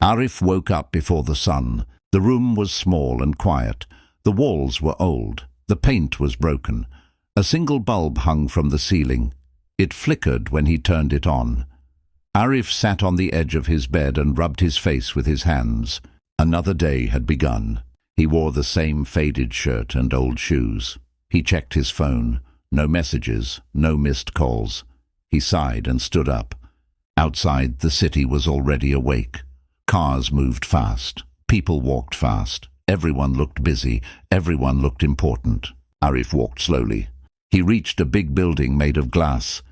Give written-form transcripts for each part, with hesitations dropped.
Arif woke up before the sun. The room was small and quiet. The walls were old. The paint was broken. A single bulb hung from the ceiling. It flickered when he turned it on. Arif sat on the edge of his bed and rubbed his face with his hands. Another day had begun. He wore the same faded shirt and old shoes. He checked his phone. No messages, no missed calls. He sighed and stood up. Outside, the city was already awake. Cars moved fast. People walked fast. Everyone looked busy. Everyone looked important. Arif walked slowly. He reached a big building made of glass.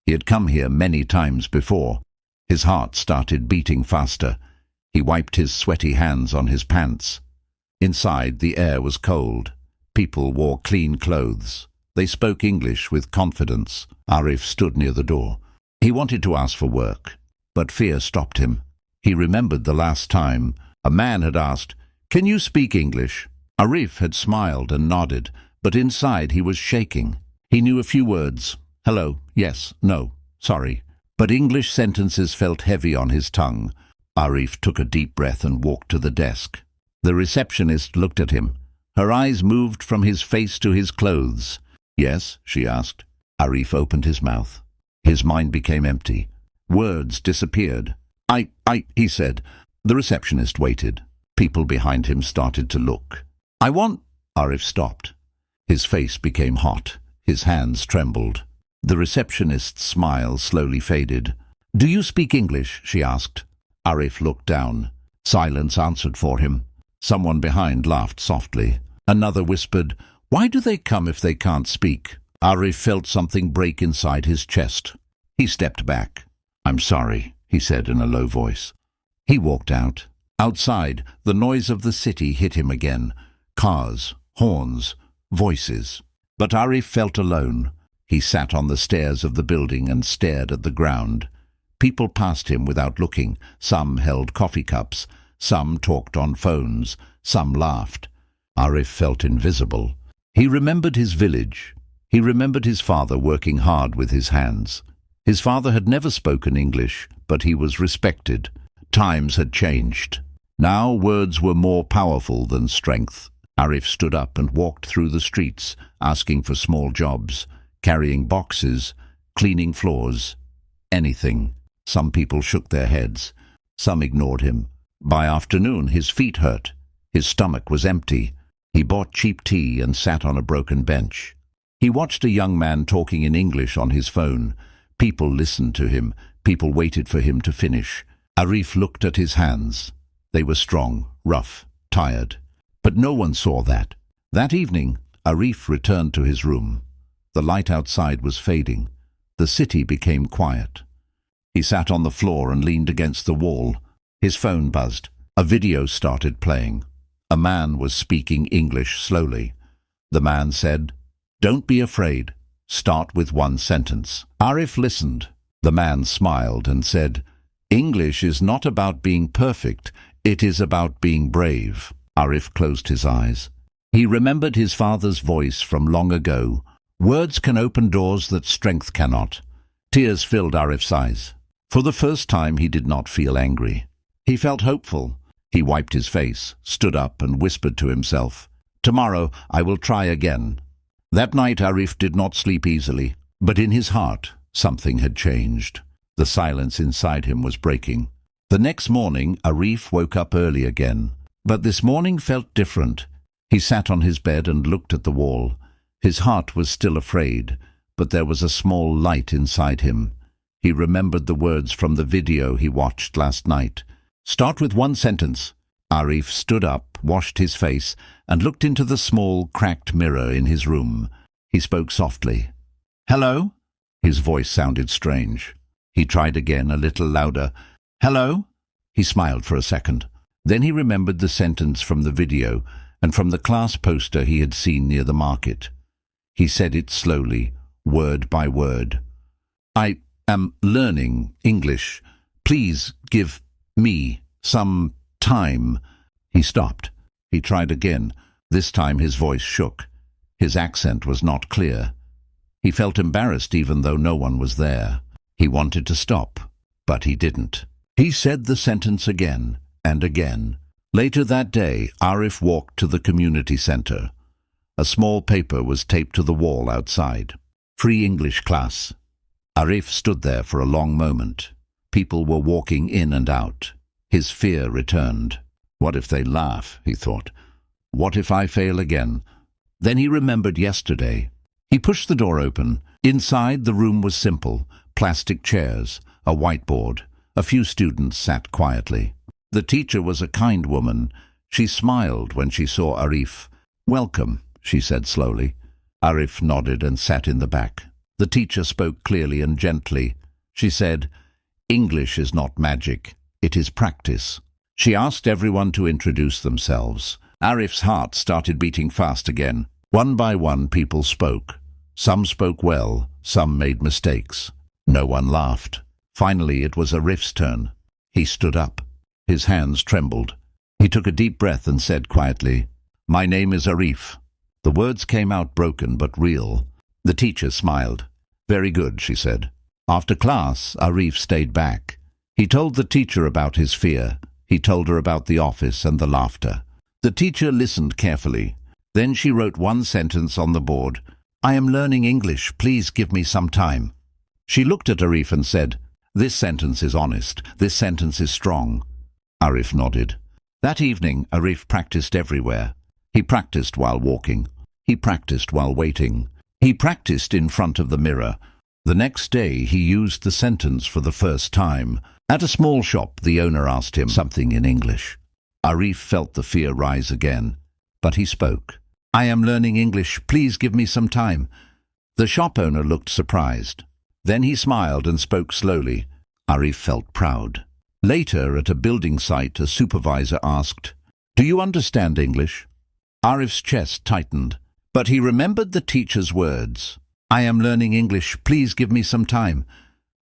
He had come here many times before. His heart started beating faster. He wiped his sweaty hands on his pants. Inside, the air was cold. People wore clean clothes. They spoke English with confidence. Arif stood near the door. He wanted to ask for work, but fear stopped him. He remembered the last time a man had asked, "Can you speak English?" Arif had smiled and nodded, but inside he was shaking. He knew a few words. Hello, yes, no, sorry. But English sentences felt heavy on his tongue. Arif took a deep breath and walked to the desk. The receptionist looked at him. Her eyes moved from his face to his clothes. "Yes?" she asked. Arif opened his mouth. His mind became empty. Words disappeared. He said. The receptionist waited. People behind him started to look. "I want—" Arif stopped. His face became hot. His hands trembled. The receptionist's smile slowly faded. "Do you speak English?" she asked. Arif looked down. Silence answered for him. Someone behind laughed softly. Another whispered, "Why do they come if they can't speak?" Arif felt something break inside his chest. He stepped back. "I'm sorry," he said in a low voice. He walked out. Outside, the noise of the city hit him again. Cars, horns, voices. But Arif felt alone. He sat on the stairs of the building and stared at the ground. People passed him without looking. Some held coffee cups. Some talked on phones. Some laughed. Arif felt invisible. He remembered his village. He remembered his father working hard with his hands. His father had never spoken English, but he was respected. Times had changed. Now words were more powerful than strength. Arif stood up and walked through the streets, asking for small jobs, carrying boxes, cleaning floors, anything. Some people shook their heads. Some ignored him. By afternoon, his feet hurt. His stomach was empty. He bought cheap tea and sat on a broken bench. He watched a young man talking in English on his phone. People listened to him. People waited for him to finish. Arif looked at his hands. They were strong, rough, tired. But no one saw that. That evening, Arif returned to his room. The light outside was fading. The city became quiet. He sat on the floor and leaned against the wall. His phone buzzed. A video started playing. A man was speaking English slowly. The man said, "Don't be afraid. Start with one sentence." Arif listened. The man smiled and said, "English is not about being perfect. It is about being brave." Arif closed his eyes. He remembered his father's voice from long ago. Words can open doors that strength cannot. Tears filled Arif's eyes. For the first time, he did not feel angry. He felt hopeful. He wiped his face, stood up, and whispered to himself, "Tomorrow I will try again." That night Arif did not sleep easily, but in his heart something had changed. The silence inside him was breaking. The next morning Arif woke up early again, but this morning felt different. He sat on his bed and looked at the wall. His heart was still afraid, but there was a small light inside him. He remembered the words from the video he watched last night. "Start with one sentence." Arif stood up, washed his face, and looked into the small, cracked mirror in his room. He spoke softly. "Hello?" His voice sounded strange. He tried again, a little louder. "Hello?" He smiled for a second. Then he remembered the sentence from the video and from the class poster he had seen near the market. He said it slowly, word by word. "I am learning English. Please give me some time." He stopped. He tried again. This time his voice shook. His accent was not clear. He felt embarrassed even though no one was there. He wanted to stop, but he didn't. He said the sentence again, and again. Later that day, Arif walked to the community center. A small paper was taped to the wall outside. Free English class. Arif stood there for a long moment. People were walking in and out. His fear returned. What if they laugh, he thought. What if I fail again? Then he remembered yesterday. He pushed the door open. Inside, the room was simple. Plastic chairs, a whiteboard. A few students sat quietly. The teacher was a kind woman. She smiled when she saw Arif. "Welcome," she said slowly. Arif nodded and sat in the back. The teacher spoke clearly and gently. She said, "English is not magic. It is practice." She asked everyone to introduce themselves. Arif's heart started beating fast again. One by one, people spoke. Some spoke well, some made mistakes. No one laughed. Finally, it was Arif's turn. He stood up. His hands trembled. He took a deep breath and said quietly, "My name is Arif." The words came out broken but real. The teacher smiled. "Very good," she said. After class, Arif stayed back. He told the teacher about his fear. He told her about the office and the laughter. The teacher listened carefully. Then she wrote one sentence on the board. "I am learning English. Please give me some time." She looked at Arif and said, "This sentence is honest. This sentence is strong." Arif nodded. That evening, Arif practiced everywhere. He practiced while walking. He practiced while waiting. He practiced in front of the mirror. The next day, he used the sentence for the first time. At a small shop, the owner asked him something in English. Arif felt the fear rise again, but he spoke. "I am learning English. Please give me some time." The shop owner looked surprised. Then he smiled and spoke slowly. Arif felt proud. Later, at a building site, a supervisor asked, "Do you understand English?" Arif's chest tightened, but he remembered the teacher's words. "I am learning English. Please give me some time."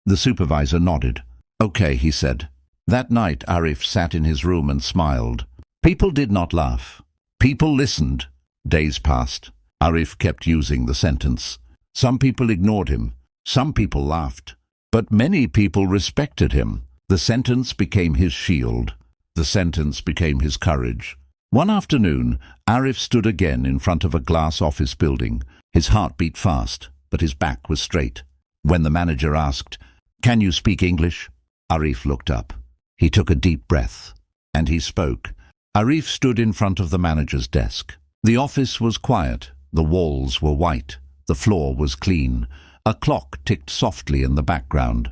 The supervisor nodded. "Okay," he said. That night, Arif sat in his room and smiled. People did not laugh. People listened. Days passed. Arif kept using the sentence. Some people ignored him. Some people laughed. But many people respected him. The sentence became his shield. The sentence became his courage. One afternoon, Arif stood again in front of a glass office building. His heart beat fast, but his back was straight. When the manager asked, "Can you speak English?" Arif looked up. He took a deep breath, and he spoke. Arif stood in front of the manager's desk. The office was quiet. The walls were white. The floor was clean. A clock ticked softly in the background.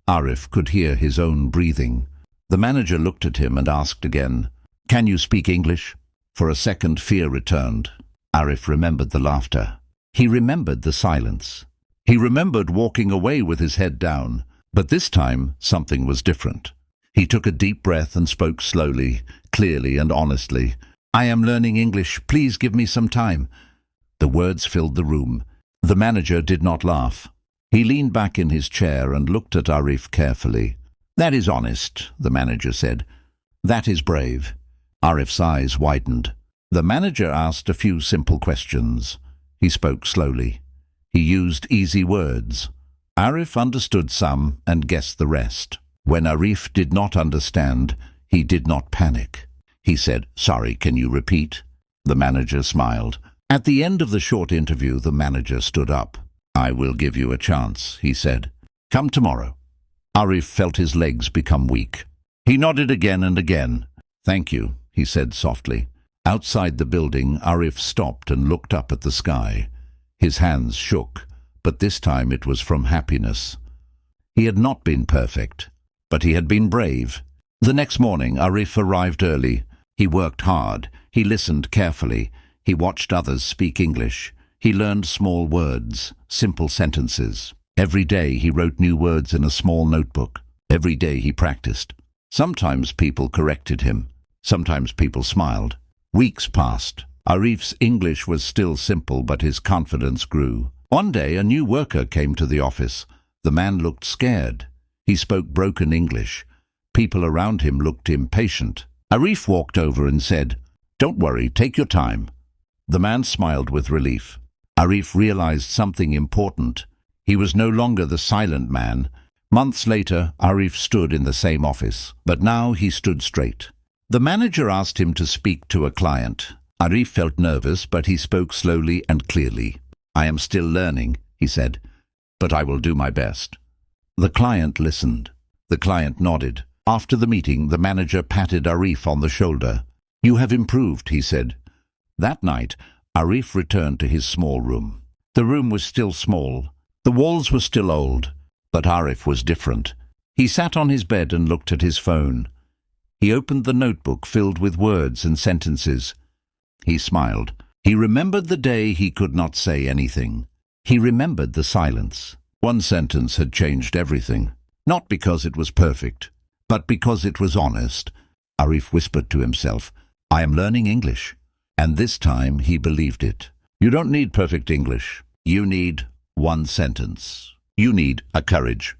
Arif could hear his own breathing. The manager looked at him and asked again, "Can you speak English?" For a second, fear returned. Arif remembered the laughter. He remembered the silence. He remembered walking away with his head down. But this time, something was different. He took a deep breath and spoke slowly, clearly and honestly. "I am learning English. Please give me some time." The words filled the room. The manager did not laugh. He leaned back in his chair and looked at Arif carefully. "That is honest," the manager said. "That is brave." Arif's eyes widened. The manager asked a few simple questions. He spoke slowly. He used easy words. Arif understood some and guessed the rest. When Arif did not understand, he did not panic. He said, "Sorry, can you repeat?" The manager smiled. At the end of the short interview, the manager stood up. "I will give you a chance," he said. "Come tomorrow." Arif felt his legs become weak. He nodded again and again. "Thank you," he said softly. Outside the building, Arif stopped and looked up at the sky. His hands shook, but this time it was from happiness. He had not been perfect, but he had been brave. The next morning, Arif arrived early. He worked hard. He listened carefully. He watched others speak English. He learned small words, simple sentences. Every day he wrote new words in a small notebook. Every day he practiced. Sometimes people corrected him. Sometimes people smiled. Weeks passed. Arif's English was still simple, but his confidence grew. One day, a new worker came to the office. The man looked scared. He spoke broken English. People around him looked impatient. Arif walked over and said, "Don't worry, take your time." The man smiled with relief. Arif realized something important. He was no longer the silent man. Months later, Arif stood in the same office, but now he stood straight. The manager asked him to speak to a client. Arif felt nervous, but he spoke slowly and clearly. "I am still learning," he said, "but I will do my best." The client listened. The client nodded. After the meeting, the manager patted Arif on the shoulder. "You have improved," he said. That night, Arif returned to his small room. The room was still small. The walls were still old, but Arif was different. He sat on his bed and looked at his phone. He opened the notebook filled with words and sentences. He smiled. He remembered the day he could not say anything. He remembered the silence. One sentence had changed everything. Not because it was perfect, but because it was honest. Arif whispered to himself, "I am learning English." And this time he believed it. You don't need perfect English. You need one sentence. You need a courage.